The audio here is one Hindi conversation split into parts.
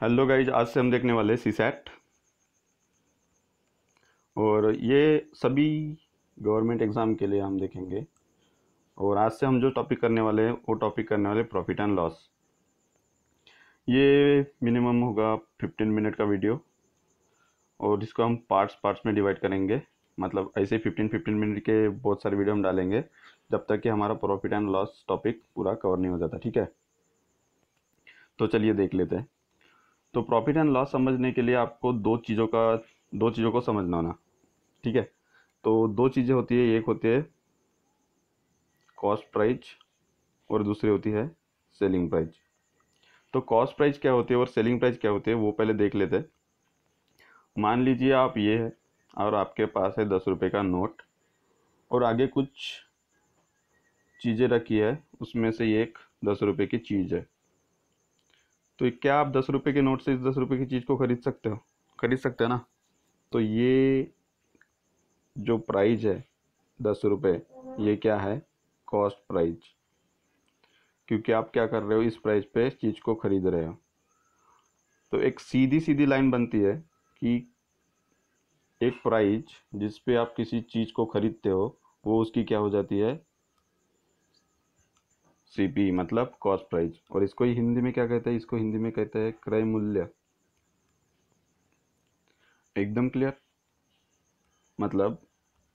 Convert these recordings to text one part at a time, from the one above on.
हेलो गाइज, आज से हम देखने वाले सी सैट। और ये सभी गवर्नमेंट एग्ज़ाम के लिए हम देखेंगे। और आज से हम जो टॉपिक करने वाले हैं वो टॉपिक करने वाले प्रॉफिट एंड लॉस। ये मिनिमम होगा 15 मिनट का वीडियो, और इसको हम पार्ट्स पार्ट्स में डिवाइड करेंगे। मतलब ऐसे 15-15 मिनट के बहुत सारे वीडियो हम डालेंगे जब तक कि हमारा प्रॉफिट एंड लॉस टॉपिक पूरा कवर नहीं हो जाता। ठीक है, तो चलिए देख लेते हैं। तो प्रॉफिट एंड लॉस समझने के लिए आपको दो चीज़ों को समझना होना। ठीक है, तो दो चीज़ें होती है, एक होती है कॉस्ट प्राइस और दूसरी होती है सेलिंग प्राइस। तो कॉस्ट प्राइस क्या होती है और सेलिंग प्राइस क्या होती है वो पहले देख लेते हैं। मान लीजिए आप ये है और आपके पास है 10 रुपये का नोट, और आगे कुछ चीज़ें रखी है, उसमें से एक 10 रुपये की चीज़ है। तो क्या आप 10 रुपये के नोट से इस 10 रुपये की चीज़ को खरीद सकते हो? खरीद सकते हैं ना। तो ये जो प्राइस है 10 रुपये, ये क्या है? Cost price. क्योंकि आप क्या कर रहे हो, इस प्राइस पे चीज़ को खरीद रहे हो। तो एक सीधी सीधी लाइन बनती है कि एक प्राइस जिस पे आप किसी चीज़ को खरीदते हो वो उसकी क्या हो जाती है? सीपी, मतलब कॉस्ट प्राइस। और इसको ही हिंदी में क्या कहते हैं? इसको हिंदी में कहते हैं क्रय मूल्य। एकदम क्लियर। मतलब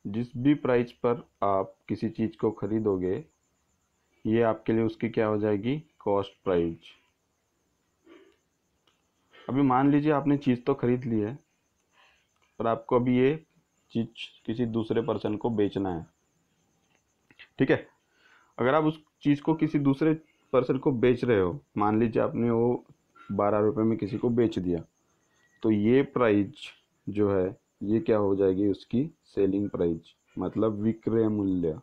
जिस भी प्राइस पर आप किसी चीज़ को खरीदोगे, ये आपके लिए उसकी क्या हो जाएगी? Cost price. अभी मान लीजिए आपने चीज़ तो खरीद ली है, पर आपको अभी ये चीज़ किसी दूसरे पर्सन को बेचना है। ठीक है, अगर आप उस चीज़ को किसी दूसरे पर्सन को बेच रहे हो, मान लीजिए आपने वो 12 रुपये में किसी को बेच दिया, तो ये प्राइस जो है ये क्या हो जाएगी? उसकी सेलिंग प्राइस, मतलब विक्रय मूल्य।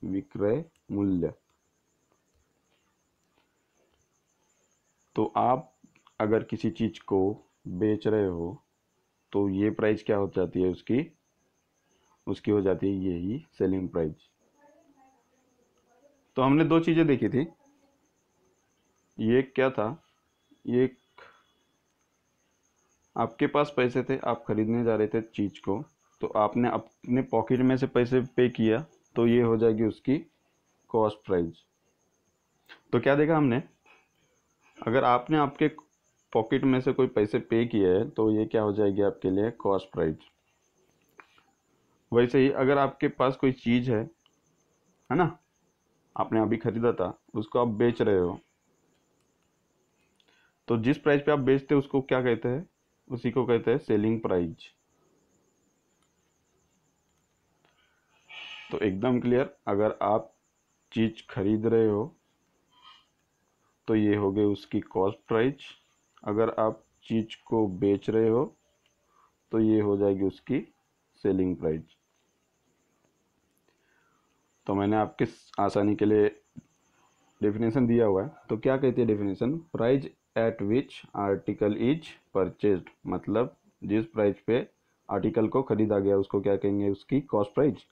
विक्रय मूल्य। तो आप अगर किसी चीज़ को बेच रहे हो तो ये प्राइस क्या हो जाती है? उसकी उसकी हो जाती है यही सेलिंग प्राइस। तो हमने दो चीज़ें देखी थी। ये क्या था? ये आपके पास पैसे थे, आप खरीदने जा रहे थे चीज़ को, तो आपने अपने पॉकेट में से पैसे पे किया, तो ये हो जाएगी उसकी कॉस्ट प्राइस। तो क्या देखा हमने? अगर आपने आपके पॉकेट में से कोई पैसे पे किए हैं तो ये क्या हो जाएगी आपके लिए? Cost price. वैसे ही अगर आपके पास कोई चीज़ है ना, आपने अभी खरीदा था, उसको आप बेच रहे हो, तो जिस प्राइस पे आप बेचते हो उसको क्या कहते हैं? उसी को कहते हैं सेलिंग प्राइस। तो एकदम क्लियर, अगर आप चीज़ खरीद रहे हो तो ये हो गई उसकी कॉस्ट प्राइस। अगर आप चीज़ को बेच रहे हो तो ये हो जाएगी उसकी सेलिंग प्राइस। तो मैंने आपके आसानी के लिए डेफिनेशन दिया हुआ है। तो क्या कहती है definition? Price at which article is purchased, मतलब जिस प्राइस पे आर्टिकल को खरीदा गया उसको क्या कहेंगे? उसकी कॉस्ट प्राइस।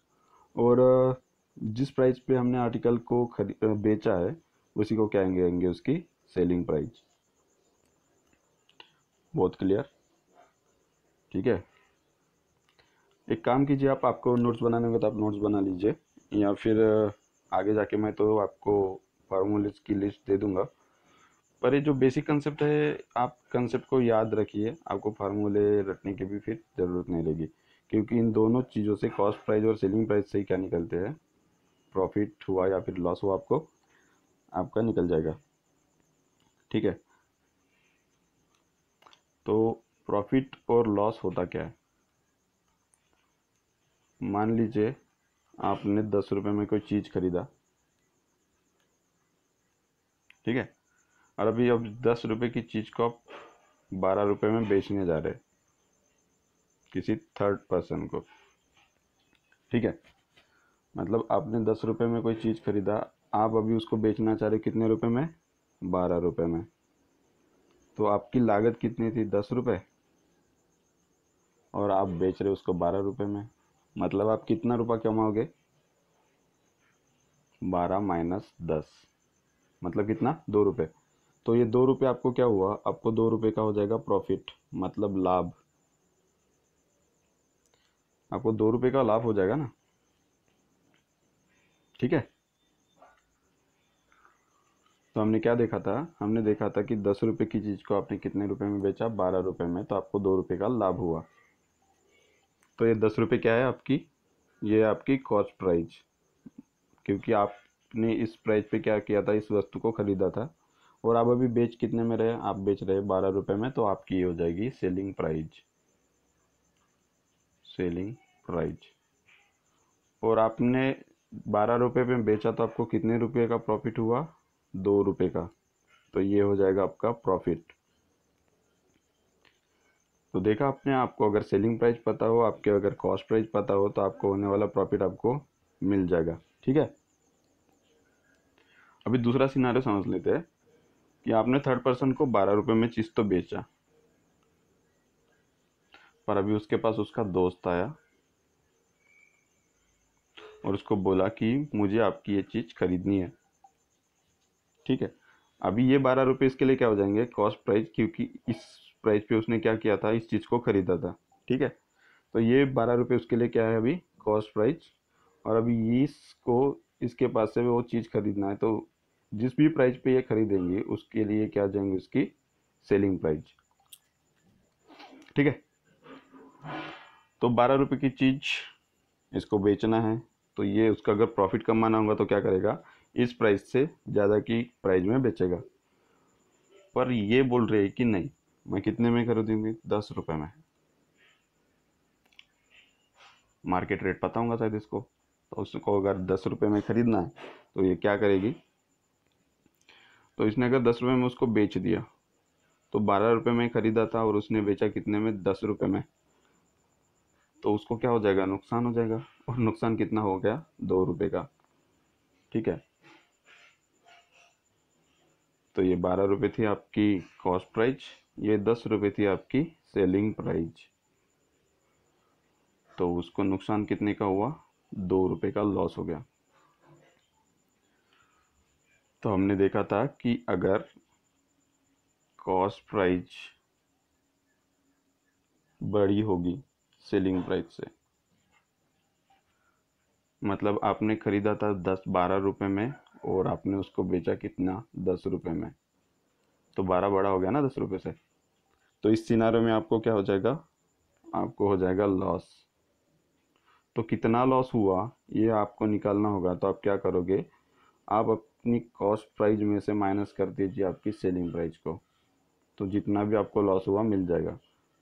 और जिस प्राइस पे हमने आर्टिकल को बेचा है उसी को क्या कहेंगे? उसकी सेलिंग प्राइस। बहुत क्लियर। ठीक है, एक काम कीजिए, आपको नोट्स बनाने होंगे तो आप नोट्स बना लीजिए, या फिर आगे जाके मैं तो आपको फार्मूलेस की लिस्ट दे दूंगा। पर ये जो बेसिक कंसेप्ट है, आप कंसेप्ट को याद रखिए, आपको फार्मूले रटने की भी फिर ज़रूरत नहीं रहेगी। क्योंकि इन दोनों चीज़ों से, कॉस्ट प्राइस और सेलिंग प्राइस से ही क्या निकलते हैं? प्रॉफिट हुआ या फिर लॉस हुआ, आपका निकल जाएगा। ठीक है, तो प्रॉफिट और लॉस होता क्या है? मान लीजिए आपने 10 रुपये में कोई चीज़ खरीदा। ठीक है, और अभी अब 10 रुपये की चीज़ को आप 12 रुपये में बेचने जा रहे हैं किसी थर्ड पर्सन को। ठीक है, मतलब आपने 10 रुपये में कोई चीज़ खरीदा, आप अभी उसको बेचना चाह रहे कितने रुपए में? 12 रुपये में। तो आपकी लागत कितनी थी? 10 रुपये, और आप बेच रहे हो उसको 12 रुपये में। मतलब आप कितना रुपया कमाओगे? 12 - 10, मतलब कितना? 2 रुपये। तो ये 2 रुपये आपको क्या हुआ, आपको 2 रुपये का हो जाएगा प्रॉफिट, मतलब लाभ। आपको 2 रुपये का लाभ हो जाएगा ना, ठीक है। तो हमने क्या देखा था, हमने देखा था कि 10 रुपये की चीज़ को आपने कितने रुपए में बेचा, 12 रुपये में, तो आपको 2 रुपये का लाभ हुआ। तो ये 10 रुपये क्या है आपकी, ये आपकी कॉस्ट प्राइस, क्योंकि आपने इस प्राइस पे क्या किया था, इस वस्तु को खरीदा था, और आप अभी बेच कितने में रहे, आप बेच रहे 12 रुपये में, तो आपकी ये हो जाएगी सेलिंग प्राइस, सेलिंग प्राइस। और आपने 12 रुपये में बेचा तो आपको कितने रुपये का प्रॉफिट हुआ, 2 रुपये का, तो ये हो जाएगा आपका प्रॉफिट। तो देखा आपने, आपको अगर सेलिंग प्राइस पता हो, आपके अगर कॉस्ट प्राइस पता हो, तो आपको होने वाला प्रॉफिट आपको मिल जाएगा, ठीक है। अभी दूसरा सिनारियो समझ लेते हैं कि आपने थर्ड पर्सन को 12 रुपये में चीज़ तो बेचा, पर अभी उसके पास उसका दोस्त आया और उसको बोला कि मुझे आपकी ये चीज़ खरीदनी है, ठीक है। अभी ये 12 रुपये इसके लिए क्या हो जाएंगे, कॉस्ट प्राइस, क्योंकि इस प्राइस पे उसने क्या किया था, इस चीज़ को खरीदा था, ठीक है। तो ये 12 रुपये उसके लिए क्या है अभी, कॉस्ट प्राइस। और अभी इसको, इसके पास से वो चीज़ खरीदना है, तो जिस भी प्राइस पे ये खरीदेंगे उसके लिए क्या जाएंगे, उसकी सेलिंग प्राइस, ठीक है। तो 12 रुपये की चीज़ इसको बेचना है, तो ये उसका अगर प्रॉफिट कमाना होगा तो क्या करेगा, इस प्राइस से ज़्यादा की प्राइस में बेचेगा। पर ये बोल रहे हैं कि नहीं, मैं कितने में खरीदूंगी, 10 रुपये में। मार्केट रेट पता होगा शायद इसको, तो उसको अगर 10 रुपये में ख़रीदना है तो ये क्या करेगी, तो इसने अगर 10 रुपये में उसको बेच दिया, तो 12 रुपये में ख़रीदा था और उसने बेचा कितने में, 10 रुपये में, तो उसको क्या हो जाएगा, नुकसान हो जाएगा। और नुकसान कितना हो गया, 2 रुपये का, ठीक है। तो ये 12 रुपये थी आपकी कॉस्ट प्राइस, ये 10 रुपये थी आपकी सेलिंग प्राइस, तो उसको नुकसान कितने का हुआ, 2 रुपये का लॉस हो गया। तो हमने देखा था कि अगर कॉस्ट प्राइस बड़ी होगी सेलिंग प्राइस से, मतलब आपने ख़रीदा था 10-12 रुपये में और आपने उसको बेचा कितना, 10 रुपये में, तो 12 बड़ा हो गया ना 10 रुपये से। तो इस सिनारियो में आपको क्या हो जाएगा, आपको हो जाएगा लॉस। तो कितना लॉस हुआ ये आपको निकालना होगा, तो आप क्या करोगे, आप अपनी कॉस्ट प्राइस में से माइनस कर दीजिए आपकी सेलिंग प्राइस को, तो जितना भी आपको लॉस हुआ मिल जाएगा।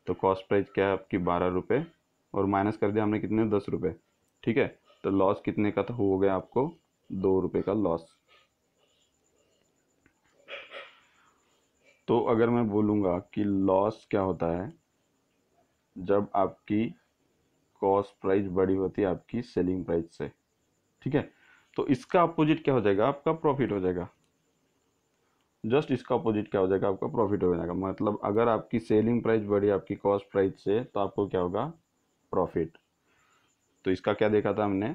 तो कॉस्ट प्राइस क्या है आपकी, 12 रुपये, और माइनस कर दिया हमने कितने, 10 रुपये, ठीक है। तो लॉस कितने का था, हो गया आपको 2 रुपये का लॉस। तो अगर मैं बोलूँगा कि लॉस क्या होता है, जब आपकी कॉस्ट प्राइस बड़ी होती है आपकी सेलिंग प्राइस से, ठीक है। तो इसका अपोजिट क्या हो जाएगा, आपका प्रॉफिट हो जाएगा। जस्ट इसका अपोजिट क्या हो जाएगा, आपका प्रॉफिट हो जाएगा। मतलब अगर आपकी सेलिंग प्राइस बढ़ी आपकी कॉस्ट प्राइस से, तो आपको क्या होगा, प्रॉफिट। तो इसका क्या देखा था हमने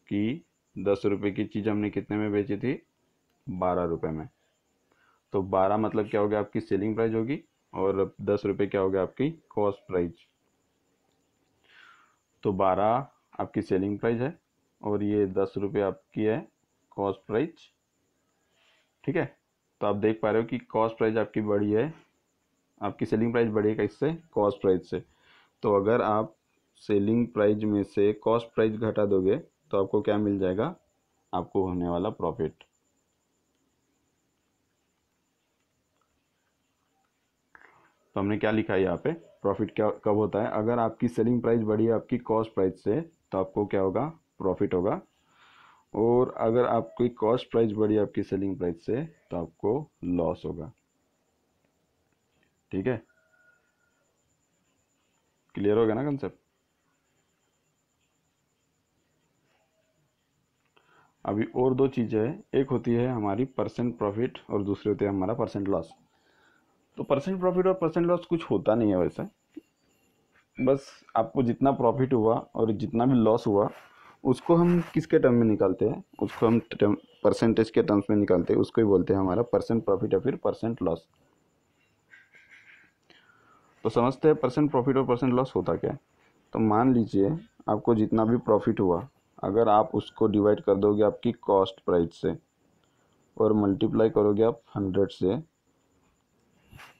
कि 10 रुपये की चीज़ हमने कितने में बेची थी, 12 रुपये में। तो 12 मतलब क्या हो गया, आपकी सेलिंग प्राइस होगी, और 10 रुपये क्या हो गया, आपकी कॉस्ट प्राइस। तो 12 आपकी सेलिंग प्राइस है और ये 10 रुपये आपकी है कॉस्ट प्राइस, ठीक है। तो आप देख पा रहे हो कि कॉस्ट प्राइस आपकी बढ़ी है, आपकी सेलिंग प्राइस बढ़ेगा इससे, कॉस्ट प्राइस से। तो अगर आप सेलिंग प्राइस में से कॉस्ट प्राइस घटा दोगे तो आपको क्या मिल जाएगा, आपको होने वाला प्रॉफिट। तो हमने क्या लिखा है यहाँ पे, प्रॉफिट क्या कब होता है, अगर आपकी सेलिंग प्राइस बढ़ी है आपकी कॉस्ट प्राइस से, तो आपको क्या होगा, प्रॉफिट होगा। और अगर आपकी कॉस्ट प्राइस बढ़ी है आपकी सेलिंग प्राइस से, तो आपको लॉस होगा, ठीक है। क्लियर हो गया ना कंसेप्ट। अभी और दो चीज़ें हैं, एक होती है हमारी परसेंट प्रॉफिट और दूसरी होती है हमारा परसेंट लॉस। तो परसेंट प्रॉफिट और परसेंट लॉस कुछ होता नहीं है वैसे, बस आपको जितना प्रॉफिट हुआ और जितना भी लॉस हुआ उसको हम किसके टर्म में निकालते हैं, उसको हम परसेंटेज के टर्म्स में निकालते हैं, उसको ही बोलते हैं हमारा परसेंट प्रॉफिट या फिर परसेंट लॉस। तो समझते हैं परसेंट प्रॉफिट और परसेंट लॉस होता क्या है। तो मान लीजिए आपको जितना भी प्रॉफिट हुआ, अगर आप उसको डिवाइड कर दोगे आपकी कॉस्ट प्राइस से और मल्टीप्लाई करोगे आप 100 से,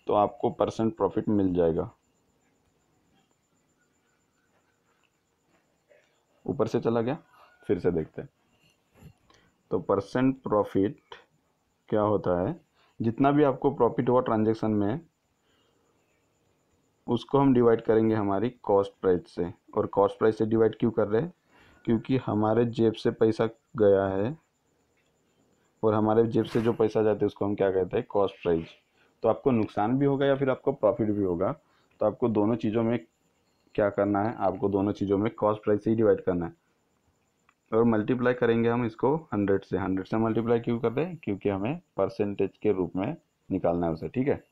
तो आपको परसेंट प्रॉफिट मिल जाएगा। ऊपर से चला गया, फिर से देखते हैं। तो परसेंट प्रॉफिट क्या होता है, जितना भी आपको प्रॉफिट हुआ ट्रांजैक्शन में, उसको हम डिवाइड करेंगे हमारी कॉस्ट प्राइस से। और कॉस्ट प्राइस से डिवाइड क्यों कर रहे हैं, क्योंकि हमारे जेब से पैसा गया है और हमारे जेब से जो पैसा जाता है उसको हम क्या कहते हैं, कॉस्ट प्राइस। तो आपको नुकसान भी होगा या फिर आपको प्रॉफिट भी होगा, तो आपको दोनों चीज़ों में क्या करना है, आपको दोनों चीज़ों में कॉस्ट प्राइस से ही डिवाइड करना है। और मल्टीप्लाई करेंगे हम इसको 100 से। 100 से मल्टीप्लाई क्यों कर रहे हैं, क्योंकि हमें परसेंटेज के रूप में निकालना है उसे, ठीक है।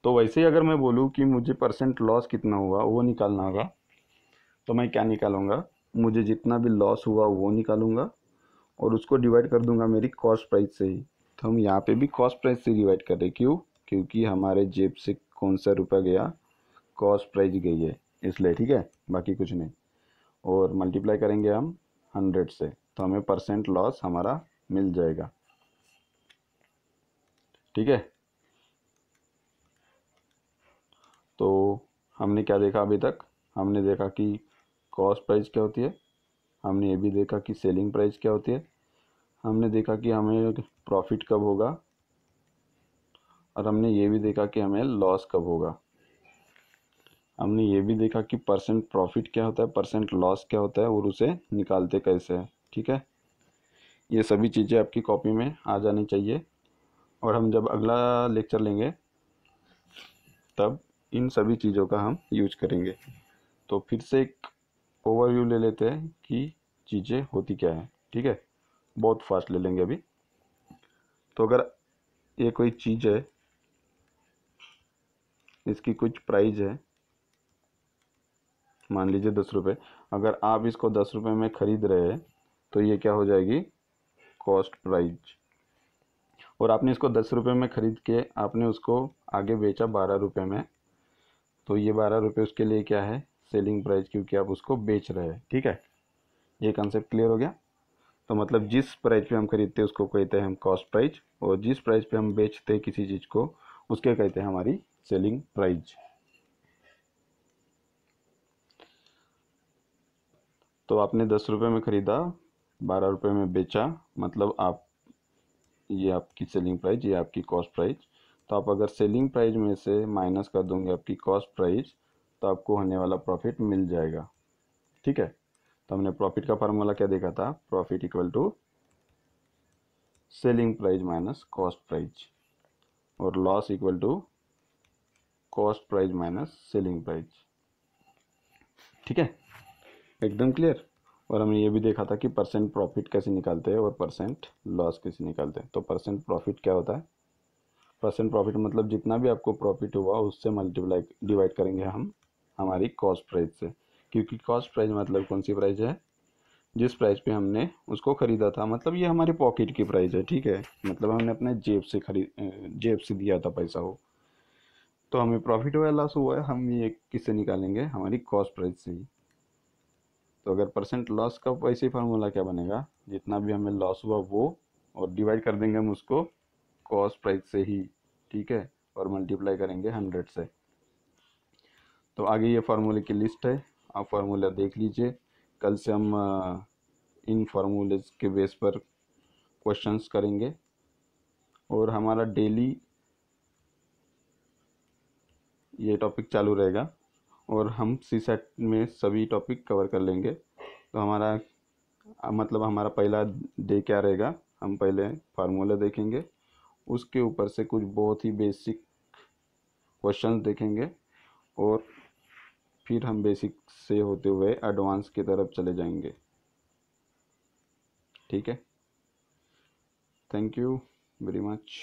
तो वैसे ही अगर मैं बोलूँ कि मुझे परसेंट लॉस कितना हुआ वो निकालना होगा, तो मैं क्या निकालूंगा, मुझे जितना भी लॉस हुआ वो निकालूंगा और उसको डिवाइड कर दूंगा मेरी कॉस्ट प्राइस से ही। तो हम यहाँ पे भी कॉस्ट प्राइस से डिवाइड कर रहे हैं, क्यों, क्योंकि हमारे जेब से कौन सा रुपया गया, कॉस्ट प्राइस गई है, इसलिए, ठीक है, बाकी कुछ नहीं। और मल्टीप्लाई करेंगे हम 100 से, तो हमें परसेंट लॉस हमारा मिल जाएगा, ठीक है। तो हमने क्या देखा अभी तक, हमने देखा कि कॉस्ट प्राइस क्या होती है, हमने ये भी देखा कि सेलिंग प्राइस क्या होती है, हमने देखा कि हमें प्रॉफिट कब होगा, और हमने ये भी देखा कि हमें लॉस कब होगा। हमने ये भी देखा कि परसेंट प्रॉफिट क्या होता है, परसेंट लॉस क्या होता है और उसे निकालते कैसे हैं, ठीक है। ये सभी चीज़ें आपकी कॉपी में आ जानी चाहिए, और हम जब अगला लेक्चर लेंगे तब इन सभी चीज़ों का हम यूज करेंगे। तो फिर से एक ओवरव्यू ले लेते हैं कि चीज़ें होती क्या है, ठीक है, बहुत फास्ट ले लेंगे अभी। तो अगर ये कोई चीज़ है, इसकी कुछ प्राइस है, मान लीजिए 10 रुपये, अगर आप इसको 10 रुपये में ख़रीद रहे हैं तो ये क्या हो जाएगी, कॉस्ट प्राइस। और आपने इसको 10 रुपये में ख़रीद के आपने उसको आगे बेचा 12 रुपये में, तो ये 12 रुपये उसके लिए क्या है, सेलिंग प्राइस, क्योंकि आप उसको बेच रहे हैं, ठीक है। ये कंसेप्ट क्लियर हो गया। तो मतलब जिस प्राइस पे हम खरीदते हैं उसको कहते हैं हम कॉस्ट प्राइस, और जिस प्राइस पे हम बेचते हैं किसी चीज़ को उसके कहते हैं हमारी सेलिंग प्राइस। तो आपने 10 रुपये में ख़रीदा, 12 रुपये में बेचा, मतलब आप, ये आपकी सेलिंग प्राइस, ये आपकी कॉस्ट प्राइस। तो आप अगर सेलिंग प्राइस में से माइनस कर दोगे आपकी कॉस्ट प्राइस, तो आपको होने वाला प्रॉफिट मिल जाएगा, ठीक है। तो हमने प्रॉफिट का फार्मूला क्या देखा था, profit equal to selling price minus cost price, और loss equal to cost price minus selling price, ठीक है, एकदम क्लियर। और हमने ये भी देखा था कि परसेंट प्रॉफिट कैसे निकालते हैं और परसेंट लॉस कैसे निकालते हैं। तो परसेंट प्रॉफिट क्या होता है, परसेंट प्रॉफिट मतलब जितना भी आपको प्रॉफिट हुआ उससे मल्टीप्लाई डिवाइड करेंगे हम हमारी कॉस्ट प्राइस से, क्योंकि कॉस्ट प्राइस मतलब कौन सी प्राइस है, जिस प्राइस पे हमने उसको ख़रीदा था, मतलब ये हमारे पॉकेट की प्राइस है, ठीक है, मतलब हमने अपने जेब से दिया था पैसा हो। तो हमें प्रॉफिट हुआ है लॉस हुआ है, हम ये किससे निकालेंगे, हमारी कॉस्ट प्राइस से ही। तो अगर परसेंट लॉस का वैसे ही फार्मूला क्या बनेगा, जितना भी हमें लॉस हुआ वो, और डिवाइड कर देंगे हम उसको कॉस्ट प्राइस से ही, ठीक है, और मल्टीप्लाई करेंगे 100 से। तो आगे ये फार्मूले की लिस्ट है, आप फार्मूला देख लीजिए। कल से हम इन फार्मूलेज के बेस पर क्वेश्चंस करेंगे, और हमारा डेली ये टॉपिक चालू रहेगा, और हम सी सेट में सभी टॉपिक कवर कर लेंगे। तो हमारा मतलब हमारा पहला डे क्या रहेगा, हम पहले फार्मूला देखेंगे, उसके ऊपर से कुछ बहुत ही बेसिक क्वेश्चंस देखेंगे, और फिर हम बेसिक से होते हुए एडवांस की तरफ चले जाएंगे, ठीक है। Thank you very much.